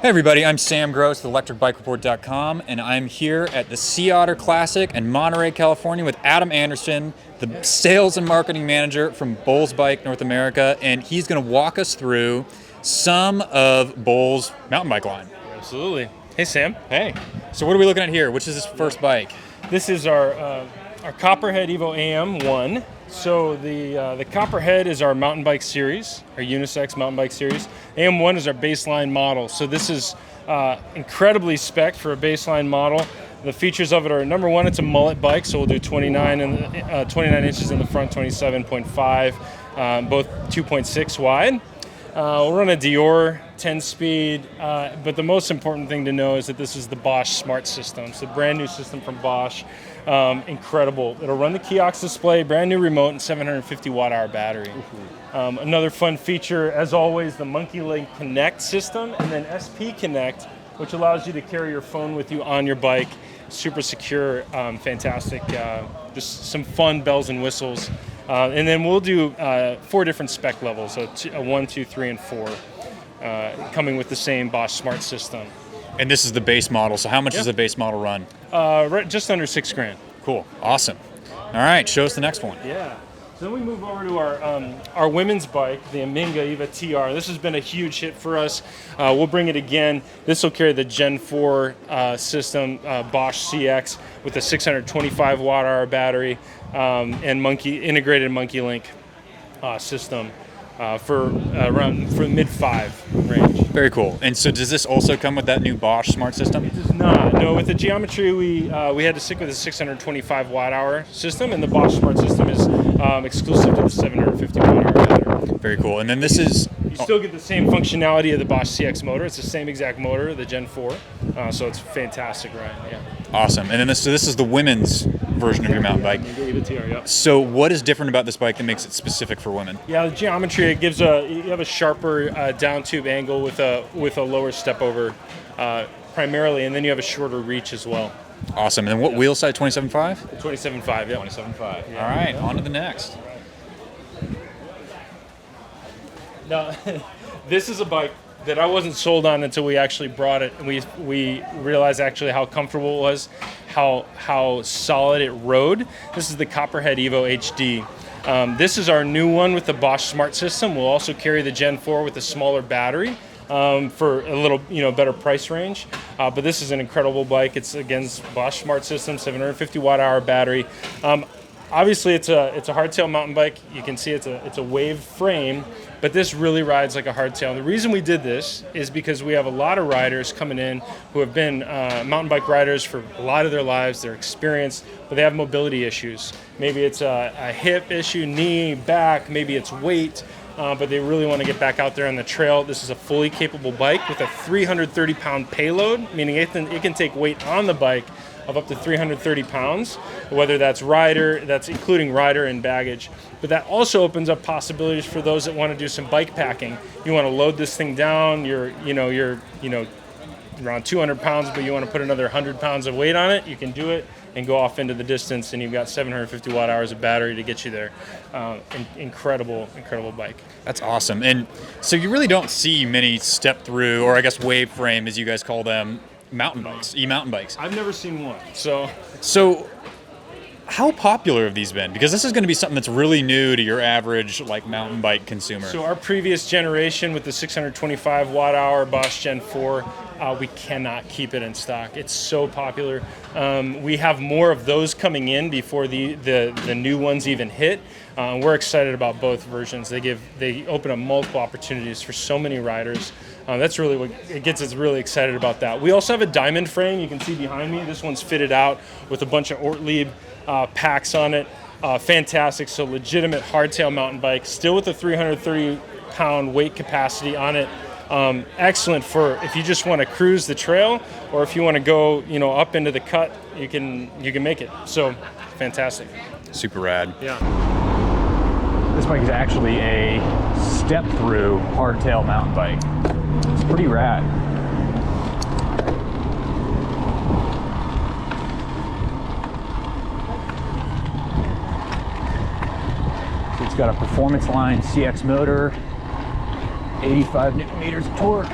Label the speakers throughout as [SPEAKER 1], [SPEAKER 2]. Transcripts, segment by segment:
[SPEAKER 1] Hey everybody, I'm Sam Gross with electricbikereport.com, and I'm here at the Sea Otter Classic in Monterey, California with Adam Anderson, the sales and marketing manager from BULLS Bike North America, and he's going to walk us through some of BULLS' mountain bike line.
[SPEAKER 2] Absolutely. Hey Sam.
[SPEAKER 1] Hey. So what are we looking at here? Which is this first bike?
[SPEAKER 2] This is our Copperhead Evo Am1. So the Copperhead is our mountain bike series, our unisex mountain bike series. Am1 is our baseline model. So this is incredibly spec'd for a baseline model. The features of it are, number one, it's a mullet bike, so we'll do 29 inches in the front, 27.5, both 2.6 wide. We'll run a Dior 10-speed, but the most important thing to know is that this is the Bosch Smart System. It's a brand new system from Bosch. Incredible. It'll run the kiosk display, brand new remote, and 750 watt-hour battery. Another fun feature, as always, the Monkey Link Connect system, and then SP Connect, which allows you to carry your phone with you on your bike. Super secure, fantastic. Just some fun bells and whistles. And then we'll do 4 different spec levels, so 1, 2, 3, and 4, coming with the same Bosch Smart System.
[SPEAKER 1] And this is the base model, so how much does the base model run?
[SPEAKER 2] Right, just under $6,000.
[SPEAKER 1] Cool, awesome. All right, show us the next one.
[SPEAKER 2] Yeah. So then we move over to our women's bike, the Aminga Eva Tr. This has been a huge hit for us. We'll bring it again. This will carry the Gen 4 system, Bosch CX, with a 625 watt-hour battery and integrated Monkey Link system for mid-5 range.
[SPEAKER 1] Very cool. And so does this also come with that new Bosch Smart System?
[SPEAKER 2] It does not. No, with the geometry, we had to stick with a 625 watt-hour system, and the Bosch Smart System is exclusive to the 750 watt-hour battery.
[SPEAKER 1] Very cool. And then this is...
[SPEAKER 2] You still get the same functionality of the Bosch CX motor. It's the same exact motor, the Gen 4, so it's fantastic, right? Yeah.
[SPEAKER 1] Awesome. And then this is the women's version of your mountain bike.
[SPEAKER 2] Eva Tr, yeah.
[SPEAKER 1] So what is different about this bike that makes it specific for women?
[SPEAKER 2] Yeah, the geometry, it gives you have a sharper down tube angle with a lower step over primarily, and then you have a shorter reach as well.
[SPEAKER 1] Awesome. And what wheel size? 27.5?
[SPEAKER 2] 27.5, yeah.
[SPEAKER 1] 27.5. Yeah. All right, on to the next.
[SPEAKER 2] Now, this is a bike that I wasn't sold on until we actually brought it, and we realized actually how comfortable it was, how solid it rode. This is the Copperhead Evo HD. This is our new one with the Bosch Smart System. We'll also carry the Gen 4 with a smaller battery for a little better price range. But this is an incredible bike. It's again Bosch Smart System, 750 watt-hour battery. Obviously, it's a hardtail mountain bike. You can see it's a wave frame, but this really rides like a hardtail. And the reason we did this is because we have a lot of riders coming in who have been mountain bike riders for a lot of their lives. They're experienced, but they have mobility issues. Maybe it's a hip issue, knee, back. Maybe it's weight, but they really want to get back out there on the trail. This is a fully capable bike with a 330-pound payload, meaning it can take weight on the bike of up to 330 pounds, whether that's including rider and baggage. But that also opens up possibilities for those that want to do some bike packing. You want to load this thing down, you're around 200 pounds, but you want to put another 100 pounds of weight on it, you can do it and go off into the distance, and you've got 750 watt hours of battery to get you there. Incredible bike.
[SPEAKER 1] That's awesome. And so you really don't see many step through, or I guess wave frame as you guys call them, mountain bikes, e-mountain bikes.
[SPEAKER 2] I've never seen one. So
[SPEAKER 1] how popular have these been? Because this is going to be something that's really new to your average mountain bike consumer.
[SPEAKER 2] So our previous generation with the 625 watt hour Bosch Gen 4, we cannot keep it in stock. It's so popular. We have more of those coming in before the new ones even hit. We're excited about both versions. They open up multiple opportunities for so many riders. That's really what it gets us really excited about that. We also have a diamond frame. You can see behind me. This one's fitted out with a bunch of Ortlieb packs on it. Fantastic. So legitimate hardtail mountain bike, still with a 330-pound weight capacity on it. Excellent for if you just want to cruise the trail, or if you want to go up into the cut, you can make it. So fantastic.
[SPEAKER 1] Super rad.
[SPEAKER 2] Yeah.
[SPEAKER 1] This bike is actually a step-through hardtail mountain bike. It's pretty rad. So it's got a performance line CX motor, 85 newton meters of torque.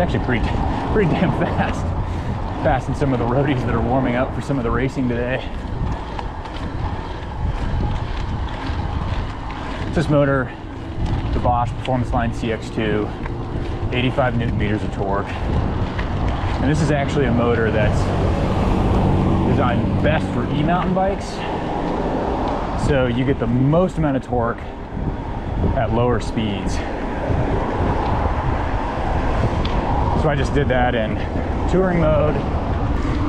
[SPEAKER 1] actually pretty damn fast. Passing some of the roadies that are warming up for some of the racing today. This motor, the Bosch Performance Line CX2, 85 Newton meters of torque. And this is actually a motor that's designed best for e-mountain bikes. So you get the most amount of torque at lower speeds. So I just did that in touring mode.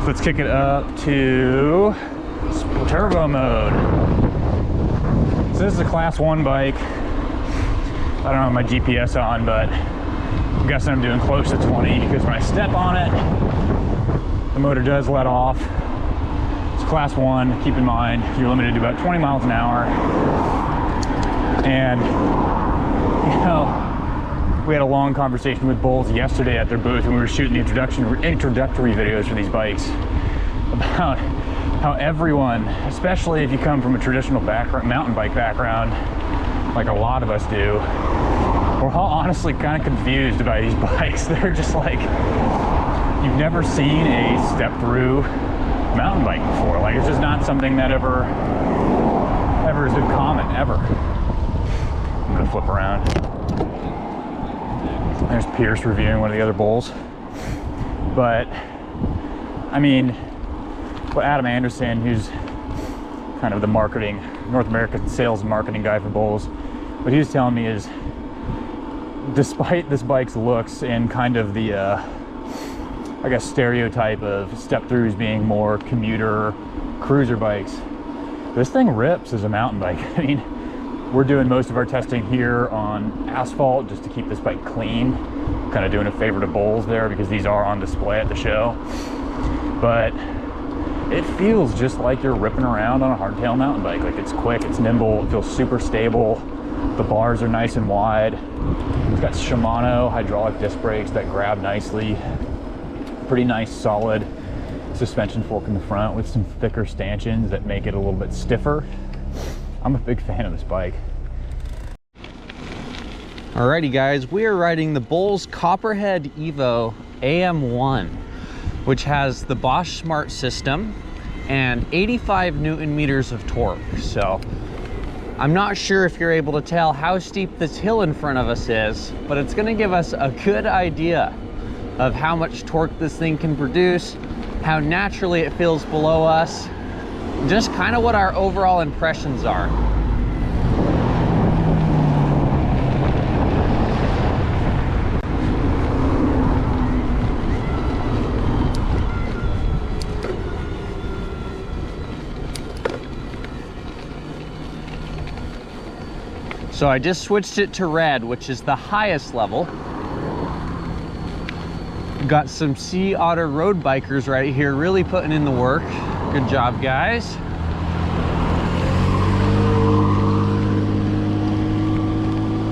[SPEAKER 1] So let's kick it up to turbo mode. So this is a class 1 bike. I don't have my GPS on, but I'm guessing I'm doing close to 20 because when I step on it, the motor does let off. It's class 1, keep in mind, you're limited to about 20 miles an hour. And, you know, we had a long conversation with Bulls yesterday at their booth, and we were shooting the introductory videos for these bikes about how everyone, especially if you come from a traditional mountain bike background, like a lot of us do, we're all honestly kind of confused by these bikes. They're just like, you've never seen a step-through mountain bike before. Like, it's just not something that ever has been common, ever. I'm gonna flip around. There's Pierce reviewing one of the other Bulls. But, I mean, what Adam Anderson, who's kind of the marketing, North American sales and marketing guy for Bulls, what he was telling me is, despite this bike's looks and kind of the, I guess, stereotype of step-throughs being more commuter cruiser bikes, this thing rips as a mountain bike. I mean, we're doing most of our testing here on asphalt just to keep this bike clean. Kind of doing a favor to Bulls there because these are on display at the show. But it feels just like you're ripping around on a hardtail mountain bike. Like, it's quick, it's nimble, it feels super stable. The bars are nice and wide. It's got Shimano hydraulic disc brakes that grab nicely. Pretty nice, solid suspension fork in the front with some thicker stanchions that make it a little bit stiffer. I'm a big fan of this bike.
[SPEAKER 3] Alrighty guys, we are riding the BULLS Copperhead Evo Am1, which has the Bosch Smart System and 85 Newton meters of torque. So I'm not sure if you're able to tell how steep this hill in front of us is, but it's gonna give us a good idea of how much torque this thing can produce, how naturally it feels below us, just kind of what our overall impressions are. So I just switched it to red, which is the highest level. Got some Sea Otter road bikers right here really putting in the work. Good job, guys.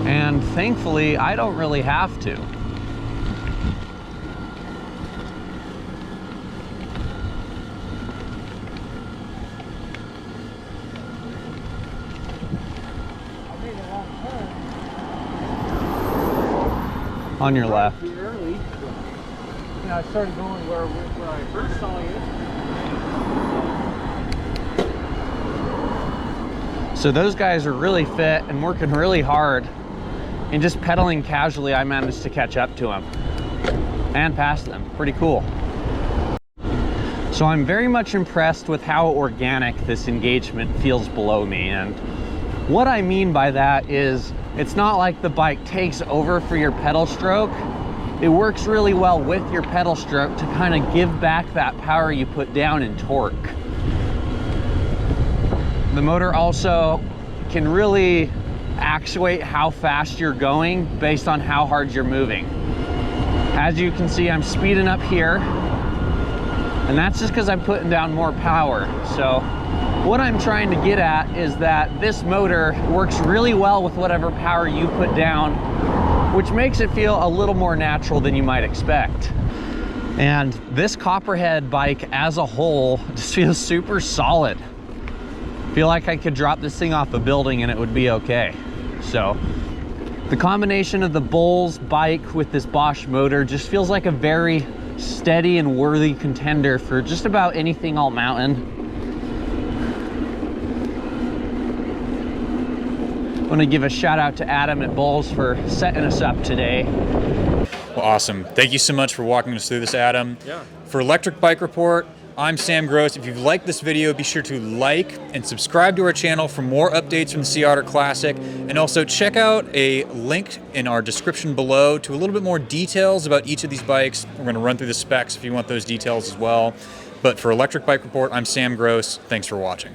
[SPEAKER 3] And thankfully, I don't really have to. On your left.
[SPEAKER 4] Early. And I started going where I first saw you.
[SPEAKER 3] So those guys are really fit and working really hard, and just pedaling casually, I managed to catch up to them and pass them. Pretty cool. So I'm very much impressed with how organic this engagement feels below me. And what I mean by that is, it's not like the bike takes over for your pedal stroke. It works really well with your pedal stroke to kind of give back that power you put down in torque. The motor also can really actuate how fast you're going based on how hard you're moving. As you can see, I'm speeding up here, and that's just because I'm putting down more power. So what I'm trying to get at is that this motor works really well with whatever power you put down, which makes it feel a little more natural than you might expect. And this Copperhead bike as a whole just feels super solid. I feel like I could drop this thing off a building and it would be okay. So The combination of the BULLS bike with this Bosch motor just feels like a very steady and worthy contender for just about anything all mountain. I want to give a shout out to Adam at BULLS for setting us up today.
[SPEAKER 1] Well, awesome. Thank you so much for walking us through this, Adam.
[SPEAKER 2] Yeah.
[SPEAKER 1] For Electric Bike Report, I'm Sam Gross. If you've liked this video, be sure to like and subscribe to our channel for more updates from the Sea Otter Classic. And also check out a link in our description below to a little bit more details about each of these bikes. We're going to run through the specs if you want those details as well. But for Electric Bike Report, I'm Sam Gross. Thanks for watching.